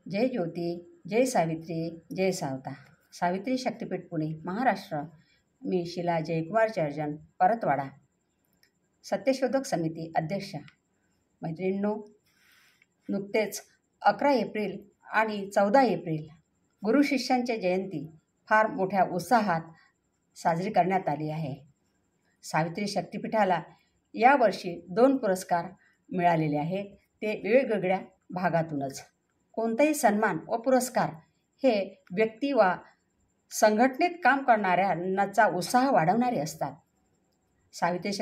जय ज्योती, जय सावित्री, जय सावता. सावित्री शक्तीपीठ पुणे महाराष्ट्र. मी शिला जयकुमार चर्जन, परतवाडा, सत्यशोधक समिती अध्यक्षा. मैत्रिणींनो, नुकतेच 11 एप्रिल आणि 14 एप्रिल गुरु शिष्यांची जयंती फार मोठ्या उत्साहात साजरी करण्यात आली आहे. सावित्री शक्तीपीठाला यावर्षी 2 पुरस्कार मिळालेले आहेत. ते वेगवेगळ्या भागातूनच. कोणताही सन्मान व पुरस्कार हे व्यक्ती वा संघटनेत काम करणाऱ्यांचा उत्साह वाढवणारे असतात. सावित्री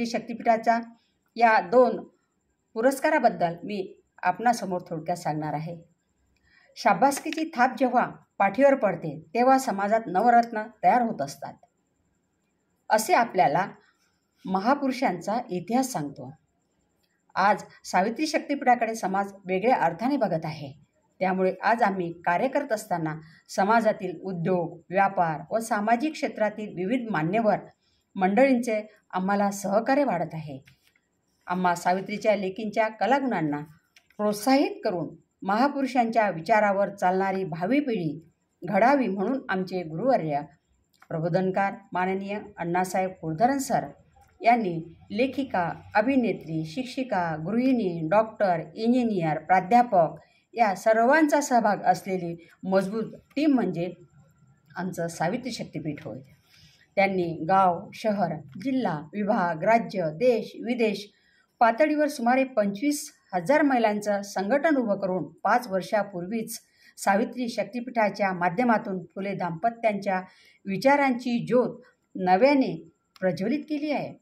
शक्तीपीठाच्या या 2 पुरस्काराबद्दल मी आपणासमोर थोडक्यात सांगणार आहे. शाबासकीची थाप जेव्हा पाठीवर पडते तेव्हा समाजात नवरत्न तयार होत असतात, असे आपल्याला महापुरुषांचा इतिहास सांगतो. आज सावित्री शक्तीपीठाकडे समाज वेगळ्या अर्थाने बघत आहे. त्यामुळे आज आम्ही कार्य करत असताना समाजातील उद्योग, व्यापार व सामाजिक क्षेत्रातील विविध मान्यवर मंडळींचे आम्हाला सहकार्य वाढत आहे. आम्हा सावित्रीच्या लेकींच्या कलागुणांना प्रोत्साहित करून महापुरुषांच्या विचारावर चालणारी भावी पिढी घडावी म्हणून आमचे गुरुवर्य प्रबोधनकार माननीय अण्णासाहेब कुलकर्णी सर यांनी लेखिका, अभिनेत्री, शिक्षिका, गृहिणी, डॉक्टर, इंजिनियर, प्राध्यापक या सर्वांचा सहभाग असलेली मजबूत टीम म्हणजे आमचं सावित्री शक्तीपीठ होय. त्यांनी गाव, शहर, जिल्हा, विभाग, राज्य, देश, विदेश पातळीवर सुमारे 25,000 महिलांचं संघटन उभं करून 5 वर्षापूर्वीच सावित्री शक्तीपीठाच्या माध्यमातून फुले दाम्पत्यांच्या विचारांची ज्योत नव्याने प्रज्वलित केली आहे.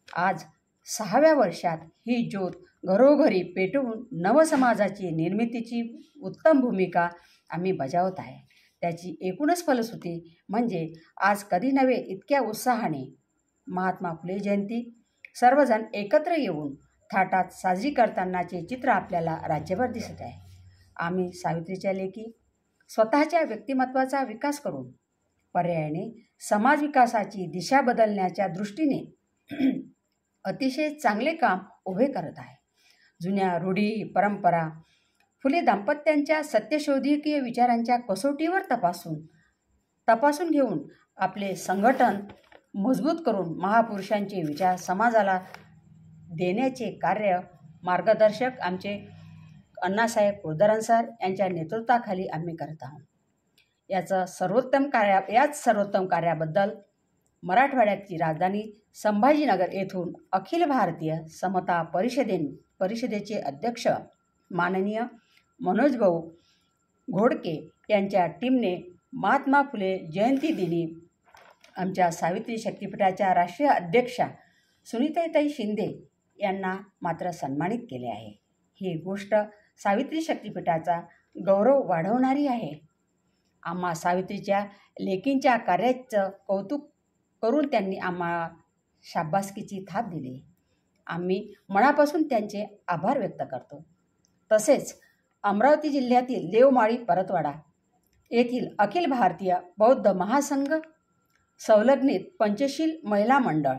आज 6व्या वर्षात ही ज्योत घरोघरी पेटवून नवसमाजाची निर्मितीची उत्तम भूमिका आम्ही बजावत आहे. त्याची एकूणच फलश्रुती म्हणजे आज कधी नव्हे इतक्या उत्साहाने महात्मा फुले जयंती सर्वजण एकत्र येऊन थाटात साजरी करतानाचे चित्र आपल्याला राज्यभर दिसत आहे. आम्ही सावित्रीच्या लेकी स्वतःच्या व्यक्तिमत्वाचा विकास करून पर्यायाने समाज विकासाची दिशा बदलण्याच्या दृष्टीने अतिशय चांगले काम उभे करत आहे. जुन्या रूढी, परंपरा फुले दाम्पत्यांच्या सत्यशोधकीय विचारांच्या कसोटीवर तपासून घेऊन आपले संघटन मजबूत करून महापुरुषांचे विचार समाजाला देण्याचे कार्य मार्गदर्शक आमचे अण्णासाहेब कुलकर्णी सर यांच्या नेतृत्वाखाली आम्ही करत आहोत. याच सर्वोत्तम कार्याबद्दल मराठवाड्याची राजधानी संभाजीनगर येथून अखिल भारतीय समता परिषदेचे अध्यक्ष माननीय मनोजभाऊ घोडके यांच्या टीमने महात्मा फुले जयंती दिनी आमच्या सावित्री शक्तीपीठाच्या राष्ट्रीय अध्यक्षा सुनीताताई शिंदे यांना मात्र सन्मानित केले आहे. ही गोष्ट सावित्री शक्तीपीठाचा गौरव वाढवणारी आहे. आम्हा सावित्रीच्या लेकींच्या कार्याचं कौतुक करून त्यांनी आम्हाला शाबासकीची थाप दिली. आम्ही मनापासून त्यांचे आभार व्यक्त करतो. तसेच अमरावती जिल्ह्यातील देवमाळी परतवाडा येथील अखिल भारतीय बौद्ध महासंघ संलग्नित पंचशील महिला मंडळ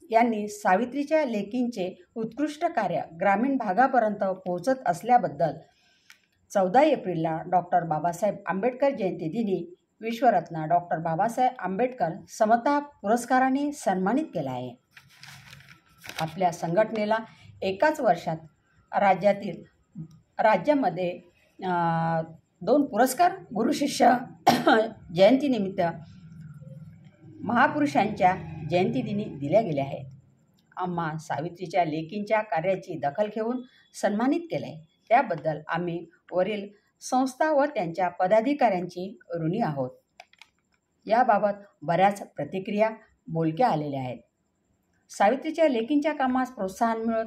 यांनी सावित्रीच्या लेकींचे उत्कृष्ट कार्य ग्रामीण भागापर्यंत पोहोचत असल्याबद्दल 14 एप्रिलला डॉक्टर बाबासाहेब आंबेडकर जयंती दिनी विश्वरत्न डॉक्टर बाबासाहेब आंबेडकर समता पुरस्काराने सन्मानित केला आहे. आपल्या संघटनेला एकाच वर्षात राज्यामध्ये 2 पुरस्कार गुरुशिष्य जयंतीनिमित्त महापुरुषांच्या जयंतीदिनी दिल्या गेल्या आहेत. आम्हा सावित्रीच्या लेकींच्या कार्याची दखल घेऊन सन्मानित केले आहे. त्याबद्दल आम्ही वरील संस्था व त्यांच्या पदाधिकाऱ्यांची ऋणी आहोत. याबाबत बऱ्याच प्रतिक्रिया बोलक्या आलेल्या आहेत. सावित्रीच्या लेकींच्या कामास प्रोत्साहन मिळत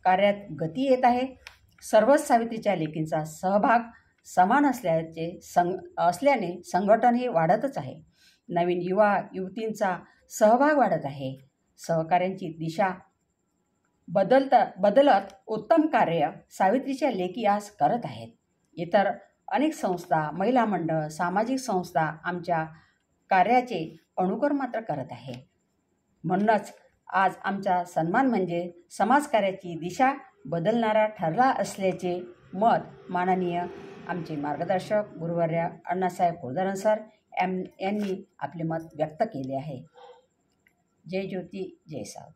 कार्यात गती येत आहे. सर्वच सावित्रीच्या लेकींचा सहभाग समान असल्याने संघटन हे वाढतच आहे. नवीन युवा युवतींचा सहभाग वाढत आहे. सहकार्यांची दिशा बदलत उत्तम कार्य सावित्रीच्या लेकी आज करत आहेत. इतर अनेक संस्था, महिला मंडळ, सामाजिक संस्था आमच्या कार्याचे अनुकरण मात्र करत आहे. म्हणूनच आज आमचा सन्मान म्हणजे समाजकार्याची दिशा बदलणारा ठरला असल्याचे मत माननीय आमचे मार्गदर्शक गुरुवर्य अण्णासाहेब कुलकर्णी सर यांनी आपले मत व्यक्त केले आहे. जय ज्योती जय सावध.